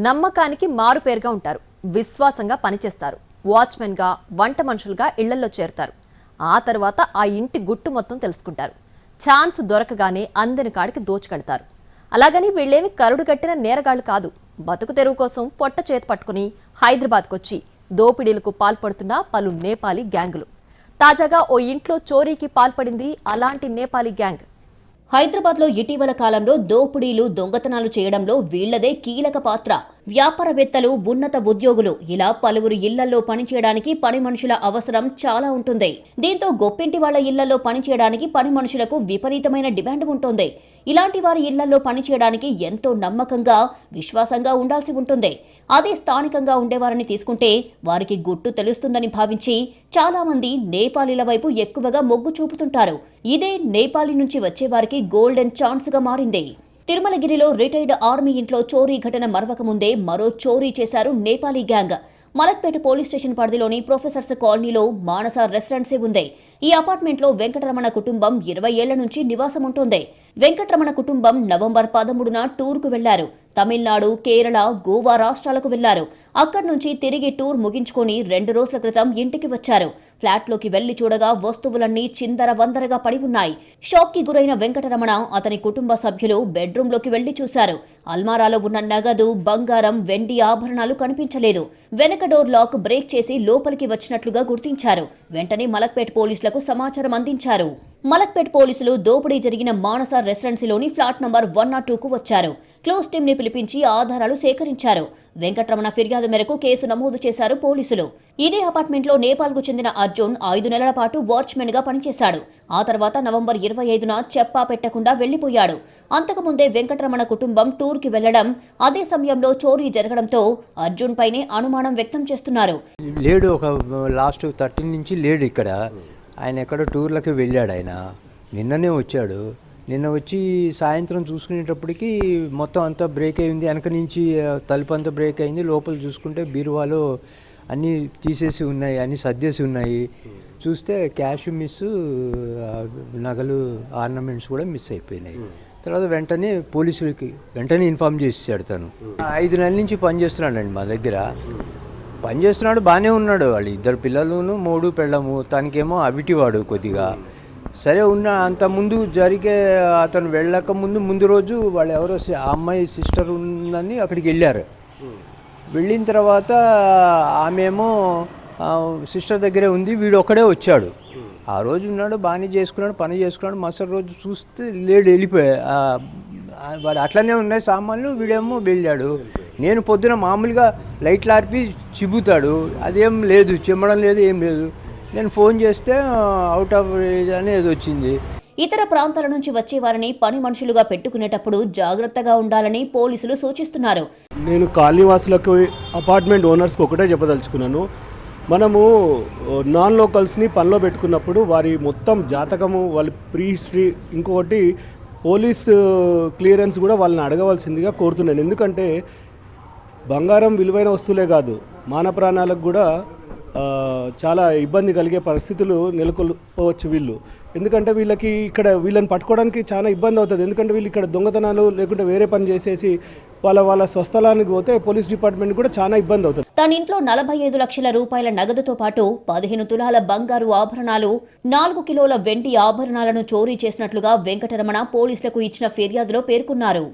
నమ్మకానికి మారుపేరుగా ఉంటారు. విశ్వాసంగా పనిచేస్తారు. వాచ్మెన్గా, వంట మనుషులుగా ఇళ్లలో చేరుతారు. ఆ తర్వాత ఆ ఇంటి గుట్టు మొత్తం తెలుసుకుంటారు. ఛాన్స్ దొరకగానే అందని కాడికి దోచుకెళ్తారు. అలాగని వీళ్ళేమి కరుడు కట్టిన నేరగాళ్లు కాదు. బతుకు తెరువు కోసం పొట్ట చేతి పట్టుకుని హైదరాబాద్కొచ్చి దోపిడీలకు పాల్పడుతున్న పలు నేపాలీ గ్యాంగులు. తాజాగా ఓ ఇంట్లో చోరీకి పాల్పడింది అలాంటి నేపాలీ గ్యాంగ్. హైదరాబాద్లో ఇటీవల కాలంలో దోపిడీలు, దొంగతనాలు చేయడంలో వీళ్లదే కీలక పాత్ర. వ్యాపారవేత్తలు, ఉన్నత ఉద్యోగులు ఇలా పలువురు ఇళ్లలో పనిచేయడానికి పని మనుషుల అవసరం చాలా ఉంటుంది. దీంతో గొప్పింటి వాళ్ల ఇళ్లలో పనిచేయడానికి పని మనుషులకు విపరీతమైన డిమాండ్ ఉంటుంది. ఇలాంటి వారి ఇళ్లలో పనిచేయడానికి ఎంతో నమ్మకంగా, విశ్వాసంగా ఉండాల్సి ఉంటుంది. అదే స్థానికంగా ఉండేవారిని తీసుకుంటే వారికి గుట్టు తెలుస్తుందని భావించి చాలా మంది నేపాలీల వైపు ఎక్కువగా మొగ్గు చూపుతుంటారు. ఇదే నేపాలీ నుంచి వచ్చేవారికి గోల్డెన్ ఛాన్స్ గా మారింది. తిరుమలగిరిలో రిటైర్డ్ ఆర్మీ ఇంట్లో చోరీ ఘటన మరవక ముందే మరో చోరీ చేశారు Nepali gang. Malakpet police station పరిధిలోని ప్రొఫెసర్స్ కాలనీలో మానస రెసిడెన్సీ ఉంది. ఈ అపార్ట్మెంట్లో వెంకటరమణ కుటుంబం 20 ఏళ్ల నుంచి నివాసం ఉంటుంది. వెంకటరమణ కుటుంబం నవంబర్ 13న టూర్కు వెళ్లారు. తమిళనాడు, కేరళ, గోవా రాష్ట్రాలకు వెళ్లారు. అక్కడి నుంచి తిరిగి టూర్ ముగించుకొని 2 రోజుల క్రితం ఇంటికి వచ్చారు. ఫ్లాట్లోకి వెళ్లి చూడగా వస్తువులన్నీ చిందర వందరగా పడి ఉన్నాయి. షాక్ కి గురైన వెంకటరమణ, అతని కుటుంబ సభ్యులు బెడ్రూమ్లోకి వెళ్లి చూశారు. అల్మారాలో ఉన్న నగదు, బంగారం, వెండి ఆభరణాలు కనిపించలేదు. వెనక డోర్ లాక్ బ్రేక్ చేసి లోపలికి వచ్చినట్లుగా గుర్తించారు. వెంటనే మలక్పేట్ పోలీసులకు సమాచారం అందించారు. మలక్పేట్ పోలీసులు దోపిడీ జరిగిన మానస రెసిడెన్సీలోని ఫ్లాట్ నంబర్ 102కు వచ్చారు. క్లోజ్ టీమ్ ని పిలిపించి ఆధారాలు సేకరించారు. వెంకటరమణ ఫిర్యాదు మేరకు కేసు నమోదు చేశారు పోలీసులు. ఇదే అపార్ట్మెంట్లో నేపాల్కు చెందిన అర్జున్ 5 నెలల పాటు వాచ్మెన్ గా పనిచేశాడు. ఆ తర్వాత నవంబర్ 25న చెప్పా పెట్టకుండా వెళ్లిపోయాడు. అంతకుముందే వెంకటరమణ కుటుంబం టూర్కి వెళ్లడం, అదే సమయంలో చోరీ జరగడంతో అర్జున్ పైనే అనుమానం వ్యక్తం చేస్తున్నారు. లేడు, ఒక లాస్ట్ 13 నుంచి లేడు ఇక్కడ. ఆయన ఎక్కడ టూర్లకి వెళ్ళాడు. ఆయన నిన్ననే వచ్చాడు. నిన్న వచ్చి సాయంత్రం చూసుకునేటప్పటికి మొత్తం అంతా బ్రేక్ అయింది. వెనక నుంచి తలుపు అంతా బ్రేక్ అయింది. లోపల చూసుకుంటే బీరువాలో అన్నీ తీసేసి ఉన్నాయి, అన్నీ సర్దేసి ఉన్నాయి. చూస్తే క్యాష్ మిస్, నగలు, ఆర్నమెంట్స్ కూడా మిస్ అయిపోయినాయి. తర్వాత వెంటనే పోలీసులకి ఇన్ఫామ్ చేసేసాడు. తను 5 నెలల నుంచి పనిచేస్తున్నాడండి మా దగ్గర. పనిచేస్తున్నాడు, బాగానే ఉన్నాడు. వాళ్ళు 2 పిల్లలును, 3 పెళ్ళము. తనకేమో అవిటివాడు కొద్దిగా. సరే ఉన్న అంత ముందు జరిగే, అతను వెళ్ళక ముందు రోజు వాళ్ళు ఎవరో అమ్మాయి సిస్టర్ ఉందని అక్కడికి వెళ్ళారు. వెళ్ళిన తర్వాత ఆమెమో సిస్టర్ దగ్గరే ఉంది, వీడు ఒక్కడే వచ్చాడు. ఆ రోజు ఉన్నాడు, బాగానే చేసుకున్నాడు, పని చేసుకున్నాడు. మరుసటి రోజు చూస్తే లేడు, వెళ్ళిపోయా. వాడు అట్లనే ఉన్నాయి సామాన్లు, వీడేమో వెళ్ళాడు. నేను పొద్దున మామూలుగా లైట్లు ఆర్పి చిబుతాడు, అదేం లేదు, చిమ్మడం లేదు, ఏం లేదు. నేను ఫోన్ చేస్తే అవుట్ ఆఫ్ రేంజ్ అనేది వచ్చింది. ఇతర ప్రాంతాల నుంచి వచ్చే వారిని పని మనుషులుగా పెట్టుకునేటప్పుడు జాగ్రత్తగా ఉండాలని పోలీసులు సూచిస్తున్నారు. నేను కాలనీవాసులకు, అపార్ట్మెంట్ ఓనర్స్కి ఒకటే చెప్పదలుచుకున్నాను. మనము నాన్ లోకల్స్ని పనిలో పెట్టుకున్నప్పుడు వారి మొత్తం జాతకము, వాళ్ళ ప్రీ హిస్టరీ, ఇంకొకటి పోలీస్ క్లియరెన్స్ కూడా వాళ్ళని అడగవలసిందిగా కోరుతున్నాను. ఎందుకంటే బంగారం విలువైన వస్తువులే కాదు, మానవ ప్రాణాలకు కూడా చాలా ఇబ్బంది కలిగే పరిస్థితులు నెలకొల్పవచ్చు వీళ్ళు. ఎందుకంటే వీళ్ళని పట్టుకోవడానికి చాలా ఇబ్బంది అవుతుంది. ఎందుకంటే వీళ్ళు ఇక్కడ దొంగతనాలు లేకుంటే వేరే పని చేసేసి వాళ్ళ స్వస్థలానికి పోతే పోలీస్ డిపార్ట్మెంట్ కూడా చాలా ఇబ్బంది అవుతుంది. తన ఇంట్లో 45 లక్షల రూపాయల నగదుతో పాటు 15 తులాల బంగారు ఆభరణాలు, 4 కిలోల వెండి ఆభరణాలను చోరీ చేసినట్లుగా వెంకటరమణ పోలీసులకు ఇచ్చిన ఫిర్యాదులో పేర్కొన్నారు.